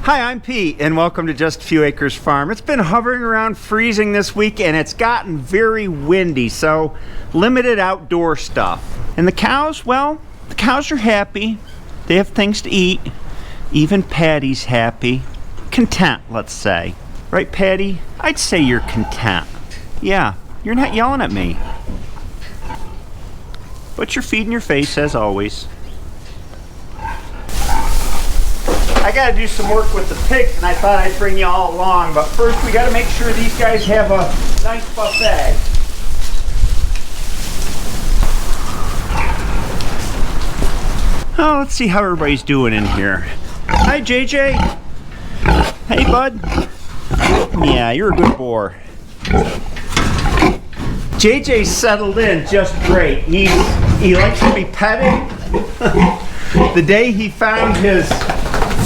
Hi, I'm Pete, and welcome to Just a Few Acres Farm. It's been hovering around freezing this week, and it's gotten very windy, so limited outdoor stuff. And the cows, well, the cows are happy. They have things to eat. Even Patty's happy. Content, let's say. Right, Patty? I'd say you're content. Yeah, you're not yelling at me. But you're feeding your face, as always. I gotta do some work with the pigs, and I thought I'd bring you all along, but first we gotta make sure these guys have a nice buffet. Oh, let's see how everybody's doing in here. Hi, JJ. Hey, bud. Yeah, you're a good boar. JJ's settled in just great. He likes to be petted. The day he found his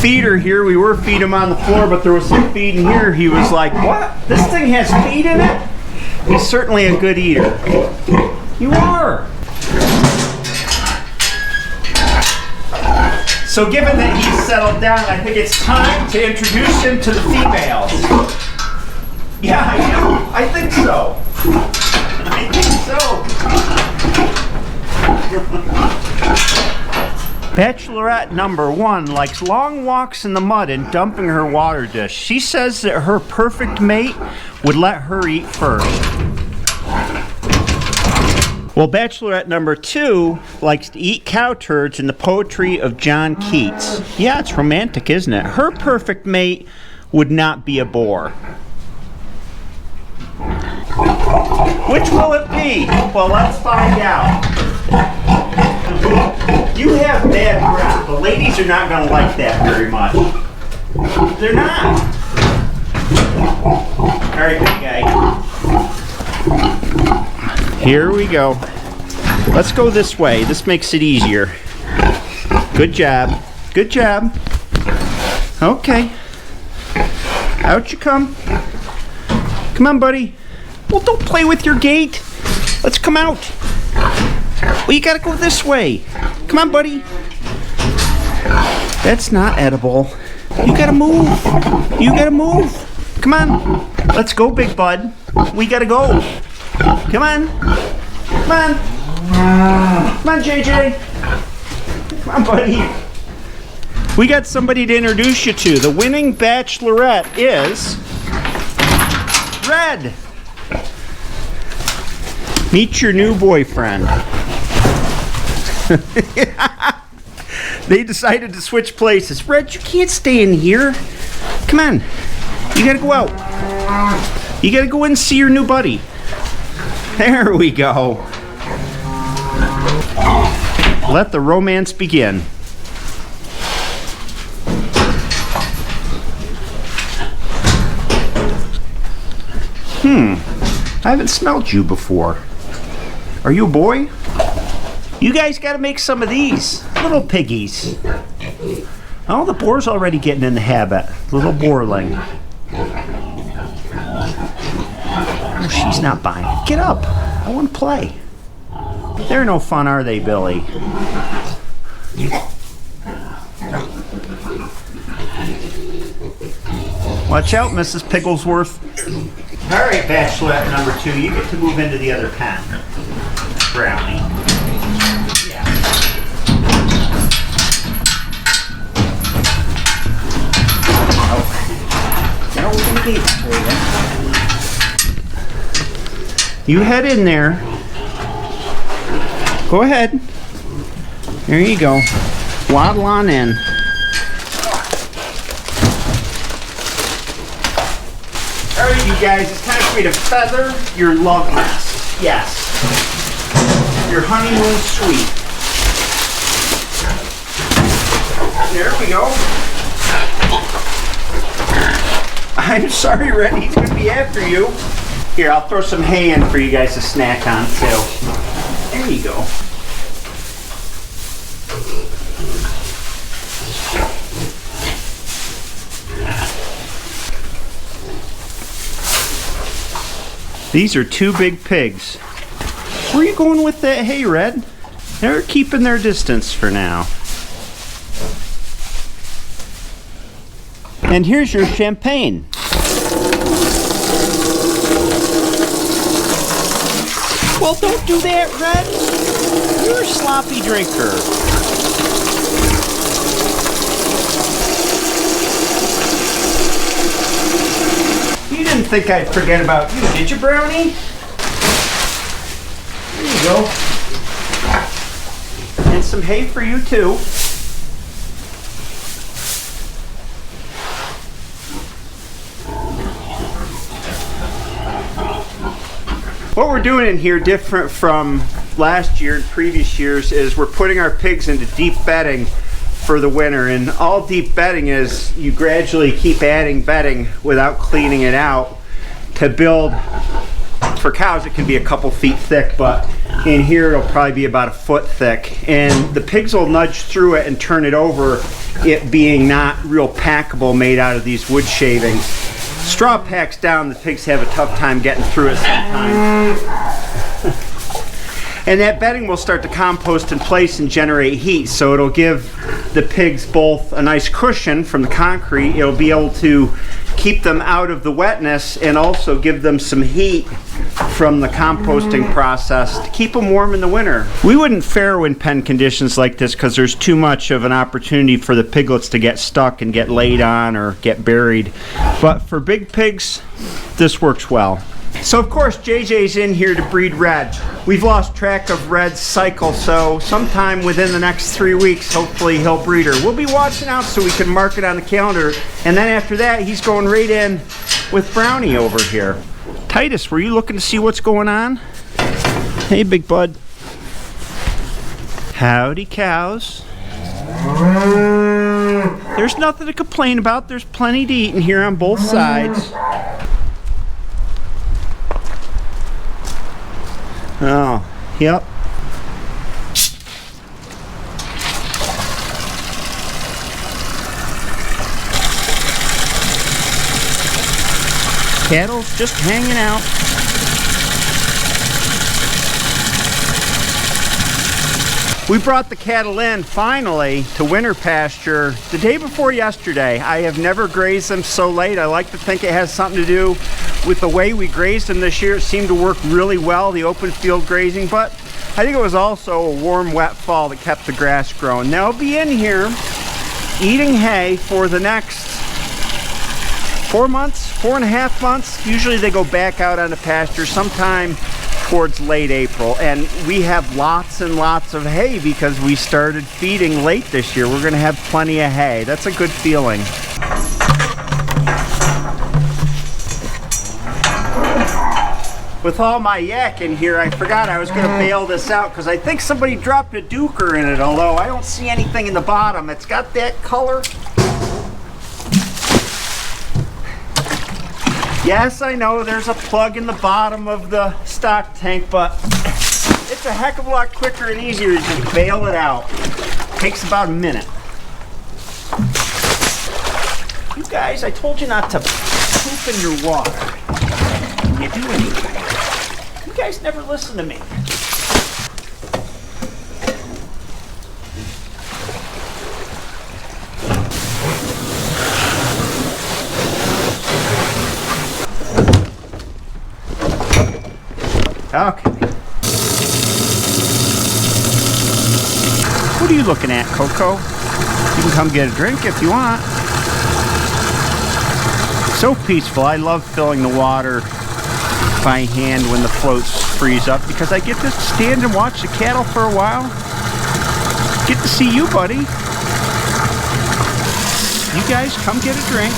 feeder here, we were feeding him on the floor, but there was some feed in here. He was like, what? This thing has feed in it? He's certainly a good eater. You are. So given that he's settled down, I think it's time to introduce him to the females. Yeah, I do. I think so. I think so. Bachelorette number 1 likes long walks in the mud and dumping her water dish. She says that her perfect mate would let her eat first. Well, Bachelorette number 2 likes to eat cow turds in the poetry of John Keats. Yeah, it's romantic, isn't it? Her perfect mate would not be a boar. Which will it be? Well, let's find out. You have bad breath. The ladies are not going to like that very much. They're not. All right, big guy. Here we go. Let's go this way. This makes it easier. Good job. Good job. Okay. Out you come. Come on, buddy. Well, don't play with your gate. Let's come out. Well, you gotta go this way. Come on, buddy. That's not edible. You gotta move. You gotta move. Come on. Let's go, big bud. We gotta go. Come on. Come on. Come on, JJ. Come on, buddy. We got somebody to introduce you to. The winning bachelorette is Red. Meet your new boyfriend. They decided to switch places. Red, you can't stay in here. Come on. You gotta go out. You gotta go in and see your new buddy. There we go. Let the romance begin. I haven't smelled you before. Are you a boy? You guys gotta make some of these. Little piggies. Oh, the boar's already getting in the habit. Little boarling. Oh, she's not buying it. Get up. I want to play. They're no fun, are they, Billy? Watch out, Mrs. Pigglesworth. All right, Bachelorette number 2, you get to move into the other pen. Brownie. Yeah. Oh. Now we're gonna gate for you. You head in there. Go ahead. There you go. Waddle on in. Alright, you guys, it's time for me to feather your love nest. Yes. Your honeymoon suite. There we go. I'm sorry, Red, he's going to be after you. Here, I'll throw some hay in for you guys to snack on, too. There you go. These are 2 big pigs. Where are you going with that hay, Red? They're keeping their distance for now. And here's your champagne. Well, don't do that, Red. You're a sloppy drinker. You didn't think I'd forget about you, did you, Brownie? There you go. And some hay for you, too. What we're doing in here, different from last year and previous years, is we're putting our pigs into deep bedding for the winter. And all deep bedding is you gradually keep adding bedding without cleaning it out to build. For cows it can be a couple feet thick, but in here it'll probably be about a foot thick. And the pigs will nudge through it and turn it over, it being not real packable, made out of these wood shavings. Straw packs down, the pigs have a tough time getting through it sometimes. And that bedding will start to compost in place and generate heat, so it'll give the pigs both a nice cushion from the concrete, it'll be able to keep them out of the wetness, and also give them some heat from the composting process to keep them warm in the winter. We wouldn't farrow in pen conditions like this because there's too much of an opportunity for the piglets to get stuck and get laid on or get buried. But for big pigs, this works well. So of course JJ's in here to breed Red. We've lost track of Red's cycle, so sometime within the next 3 weeks hopefully he'll breed her. We'll be watching out so we can mark it on the calendar, and then after that he's going right in with Brownie over here. Titus, were you looking to see what's going on? Hey big bud. Howdy cows. There's nothing to complain about, there's plenty to eat in here on both sides. Oh, yep. Cattle's just hanging out. We brought the cattle in finally to winter pasture the day before yesterday. I have never grazed them so late. I like to think it has something to do with the way we grazed them this year. It seemed to work really well, the open field grazing, but I think it was also a warm, wet fall that kept the grass growing. They'll be in here eating hay for the next 4 months, 4.5 months. Usually they go back out on the pasture sometime towards late April, and we have lots and lots of hay because we started feeding late this year. We're gonna have plenty of hay. That's a good feeling. With all my yak in here, I forgot I was going to bail this out because I think somebody dropped a duker in it, although I don't see anything in the bottom. It's got that color. Yes, I know there's a plug in the bottom of the stock tank, but it's a heck of a lot quicker and easier to just bail it out. It takes about a minute. You guys, I told you not to poop in your water. You do anything. You guys never listen to me. Okay. What are you looking at, Coco? You can come get a drink if you want. So peaceful. I love filling the water by hand when the floats freeze up because I get to stand and watch the cattle for a while. Get to see you, buddy. You guys come get a drink.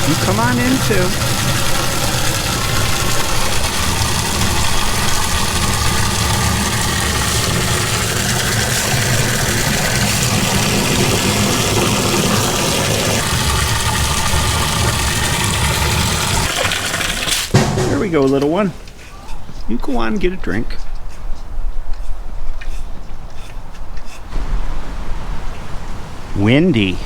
You come on in too. There we go, little one. You go on and get a drink. Windy.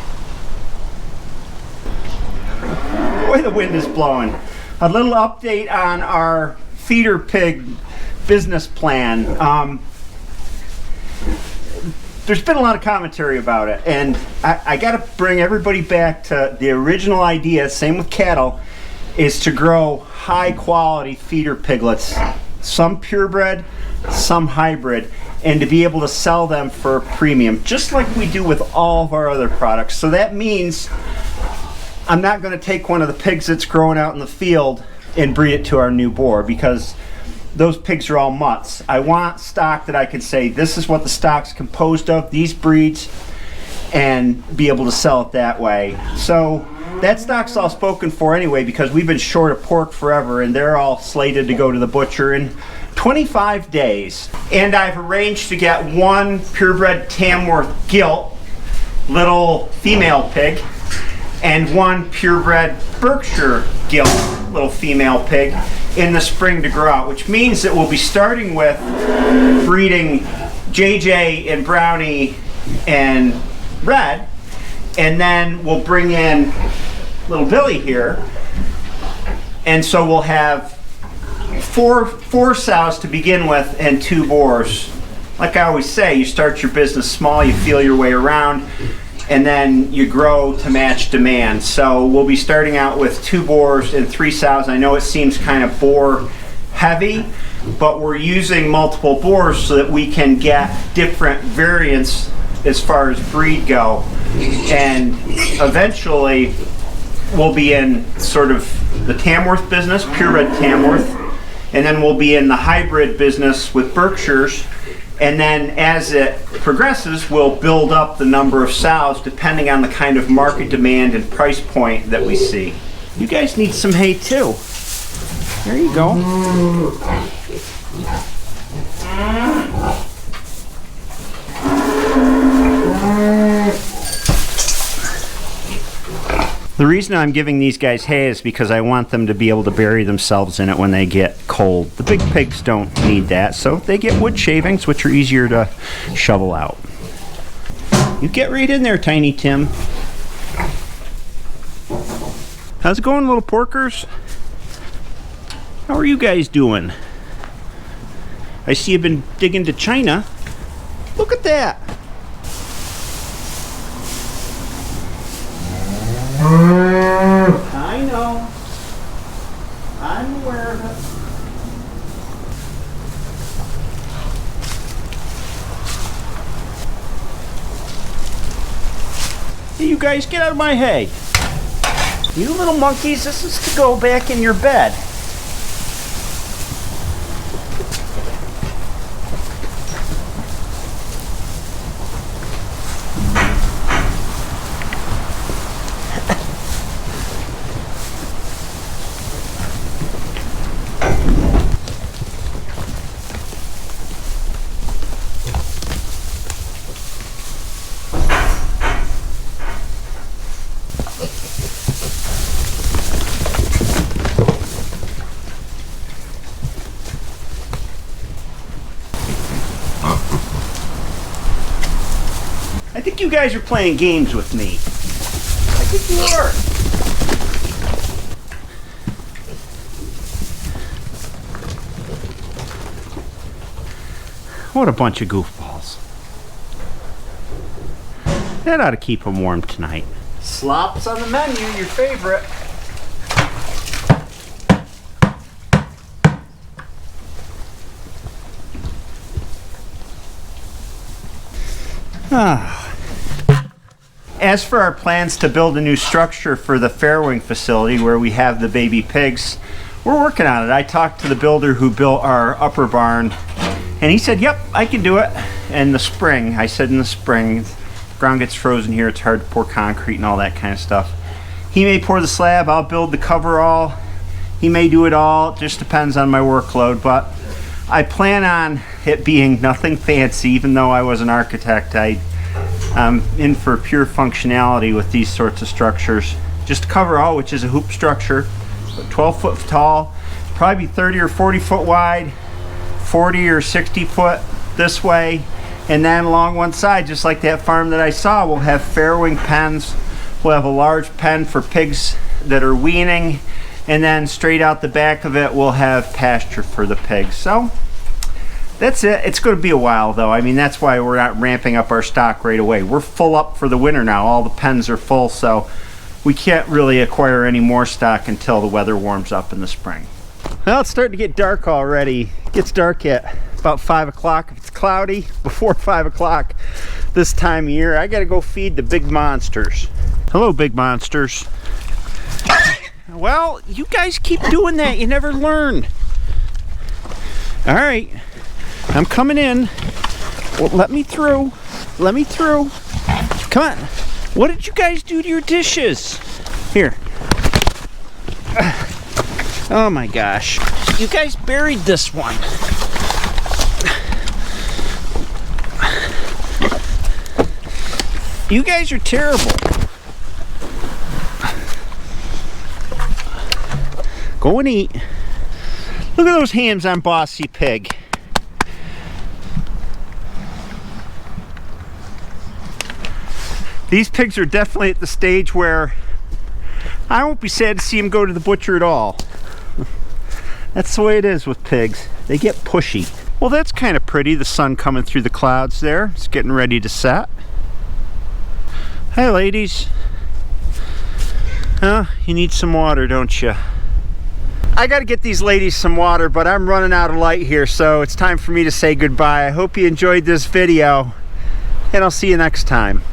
Boy, the wind is blowing. A little update on our feeder pig business plan. There's been a lot of commentary about it, and I got to bring everybody back to the original idea, same with cattle, is to grow high quality feeder piglets, some purebred, some hybrid, and to be able to sell them for a premium, just like we do with all of our other products. So that means I'm not going to take one of the pigs that's growing out in the field and breed it to our new boar, because those pigs are all mutts. I want stock that I can say, this is what the stock's composed of, these breeds, and be able to sell it that way. So that stock's all spoken for anyway, because we've been short of pork forever, and they're all slated to go to the butcher in 25 days. And I've arranged to get one purebred Tamworth gilt little female pig and one purebred Berkshire gilt little female pig in the spring to grow out, which means that we'll be starting with breeding JJ and Brownie and Red, and then we'll bring in little Billy here, and so we'll have four sows to begin with and 2 boars. Like I always say, you start your business small, you feel your way around, and then you grow to match demand. So we'll be starting out with 2 boars and 3 sows. I know it seems kind of boar heavy, but we're using multiple boars so that we can get different variants as far as breed go. And eventually we'll be in sort of the Tamworth business, purebred Tamworth, and then we'll be in the hybrid business with Berkshires. And then as it progresses, we'll build up the number of sows depending on the kind of market demand and price point that we see. You guys need some hay too. There you go. The reason I'm giving these guys hay is because I want them to be able to bury themselves in it when they get cold. The big pigs don't need that, so they get wood shavings, which are easier to shovel out. You get right in there, Tiny Tim. How's it going, little porkers? How are you guys doing? I see you've been digging to China. Look at that. I know. I'm aware of it. Hey, you guys, get out of my hay. You little monkeys, this is to go back in your bed. I think you guys are playing games with me. I think you are. What a bunch of goofballs. That ought to keep them warm tonight. Slops on the menu, your favorite. As for our plans to build a new structure for the farrowing facility where we have the baby pigs, we're working on it. I talked to the builder who built our upper barn, and he said, yep, I can do it in the spring. I said in the spring, ground gets frozen here, it's hard to pour concrete and all that kind of stuff. He may pour the slab, I'll build the coverall. He may do it all, it just depends on my workload, but I plan on it being nothing fancy. Even though I was an architect, I'm in for pure functionality with these sorts of structures. Just coverall, which is a hoop structure, 12 foot tall, probably 30 or 40 foot wide, 40 or 60 foot this way, and then along one side, just like that farm that I saw, we'll have farrowing pens. We'll have a large pen for pigs that are weaning, and then straight out the back of it we'll have pasture for the pigs. So that's it. It's going to be a while though. I mean, that's why we're not ramping up our stock right away. We're full up for the winter now. All the pens are full, so we can't really acquire any more stock until the weather warms up in the spring. Well, it's starting to get dark already. It gets dark at about 5 o'clock. If it's cloudy before 5 o'clock this time of year, I gotta go feed the big monsters. Hello, big monsters. Well, you guys keep doing that. You never learn. All right, I'm coming in. Well, let me through. Let me through. Come on. What did you guys do to your dishes? Here. Oh my gosh. You guys buried this one. You guys are terrible. Go and eat. Look at those hams on Bossy Pig. These pigs are definitely at the stage where I won't be sad to see them go to the butcher at all. That's the way it is with pigs. They get pushy. Well, that's kind of pretty, the sun coming through the clouds there. It's getting ready to set. Hi, ladies. Huh? You need some water, don't you? I gotta get these ladies some water, but I'm running out of light here, so it's time for me to say goodbye. I hope you enjoyed this video, and I'll see you next time.